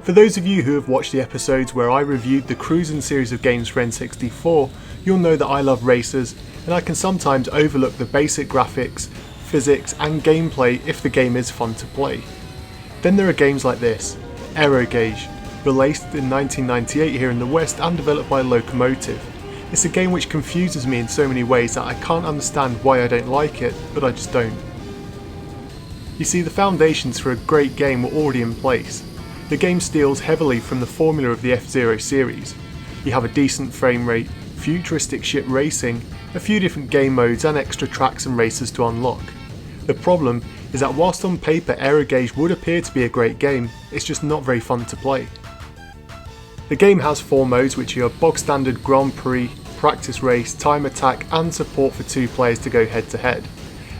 For those of you who have watched the episodes where I reviewed the Cruisin' series of games for N64, you'll know that I love racers, and I can sometimes overlook the basic graphics, physics and gameplay if the game is fun to play. Then there are games like this, Aero Gauge, released in 1998 here in the West and developed by Locomotive. It's a game which confuses me in so many ways that I can't understand why I don't like it, but I just don't. You see, the foundations for a great game were already in place. The game steals heavily from the formula of the F-Zero series. You have a decent frame rate, futuristic ship racing, a few different game modes and extra tracks and races to unlock. The problem is that whilst on paper Aero Gauge would appear to be a great game, it's just not very fun to play. The game has 4 modes, which are bog standard Grand Prix, practice race, time attack and support for 2 players to go head to head.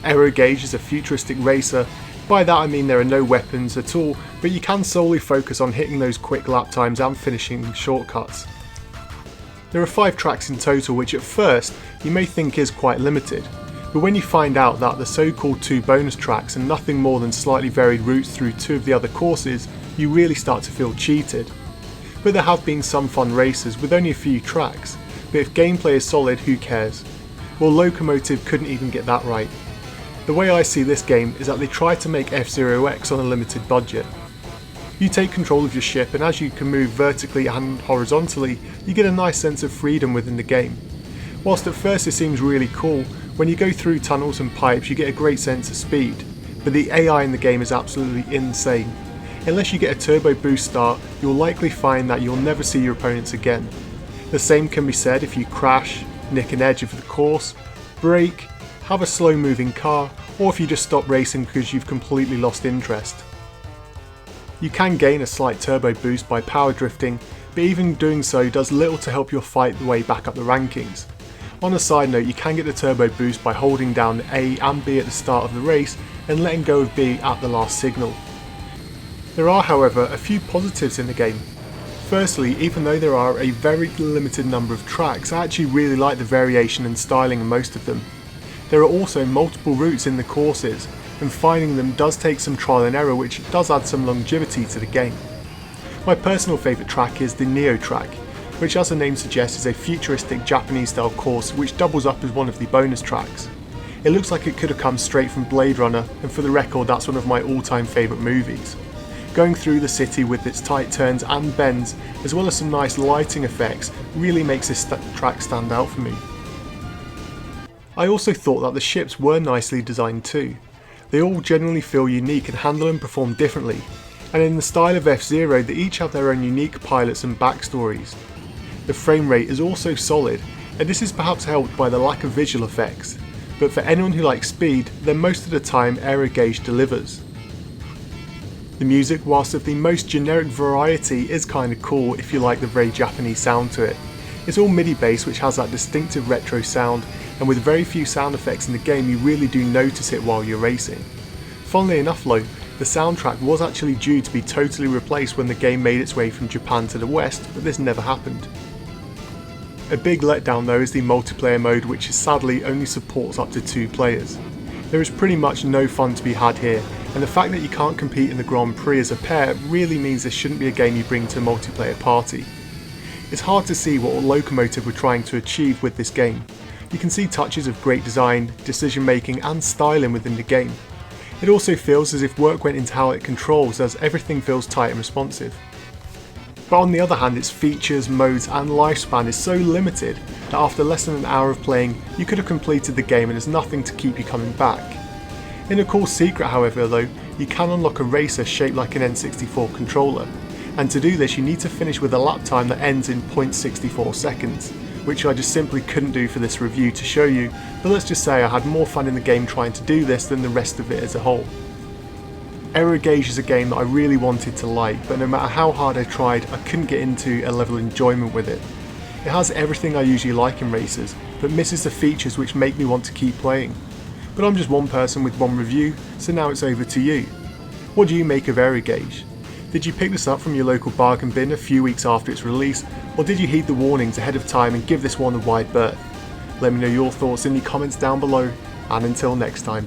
Aero Gauge is a futuristic racer. By that I mean there are no weapons at all, but you can solely focus on hitting those quick lap times and finishing shortcuts. There are 5 tracks in total, which at first you may think is quite limited, but when you find out that the so-called 2 bonus tracks are nothing more than slightly varied routes through 2 of the other courses, you really start to feel cheated. But there have been some fun races with only a few tracks, but if gameplay is solid, who cares? Well, Locomotive couldn't even get that right. The way I see this game is that they try to make F-Zero X on a limited budget. You take control of your ship, and as you can move vertically and horizontally, you get a nice sense of freedom within the game. Whilst at first it seems really cool, when you go through tunnels and pipes you get a great sense of speed, but the AI in the game is absolutely insane. Unless you get a turbo boost start, you'll likely find that you'll never see your opponents again. The same can be said if you crash, nick an edge of the course, brake, have a slow moving car, or if you just stop racing because you've completely lost interest. You can gain a slight turbo boost by power drifting, but even doing so does little to help your fight the way back up the rankings. On a side note, you can get the turbo boost by holding down A and B at the start of the race and letting go of B at the last signal. There are, however, a few positives in the game. Firstly, even though there are a very limited number of tracks, I actually really like the variation and styling in most of them. There are also multiple routes in the courses, and finding them does take some trial and error, which does add some longevity to the game. My personal favourite track is the Neo track, which as the name suggests is a futuristic Japanese style course which doubles up as one of the bonus tracks. It looks like it could have come straight from Blade Runner, and for the record that's one of my all-time favourite movies. Going through the city with its tight turns and bends, as well as some nice lighting effects, really makes this track stand out for me. I also thought that the ships were nicely designed too. They all generally feel unique and handle and perform differently, and in the style of F-Zero they each have their own unique pilots and backstories. The frame rate is also solid, and this is perhaps helped by the lack of visual effects, but for anyone who likes speed, then most of the time Aero Gauge delivers. The music, whilst of the most generic variety, is kinda cool if you like the very Japanese sound to it. It's all MIDI based, which has that distinctive retro sound, and with very few sound effects in the game you really do notice it while you're racing. Funnily enough though, the soundtrack was actually due to be totally replaced when the game made its way from Japan to the West, but this never happened. A big letdown though is the multiplayer mode, which sadly only supports up to 2 players. There is pretty much no fun to be had here, and the fact that you can't compete in the Grand Prix as a pair really means this shouldn't be a game you bring to a multiplayer party. It's hard to see what Locomotive were trying to achieve with this game. You can see touches of great design, decision making and styling within the game. It also feels as if work went into how it controls, as everything feels tight and responsive. But on the other hand, its features, modes and lifespan is so limited that after less than an hour of playing you could have completed the game and there's nothing to keep you coming back. In a cool secret however though, you can unlock a racer shaped like an N64 controller, and to do this you need to finish with a lap time that ends in 0.64 seconds, which I just simply couldn't do for this review to show you, but let's just say I had more fun in the game trying to do this than the rest of it as a whole. Aero Gauge is a game that I really wanted to like, but no matter how hard I tried, I couldn't get into a level of enjoyment with it. It has everything I usually like in races, but misses the features which make me want to keep playing. But I'm just one person with one review, so now it's over to you. What do you make of Aero Gauge? Did you pick this up from your local bargain bin a few weeks after its release, or did you heed the warnings ahead of time and give this one a wide berth? Let me know your thoughts in the comments down below, and until next time.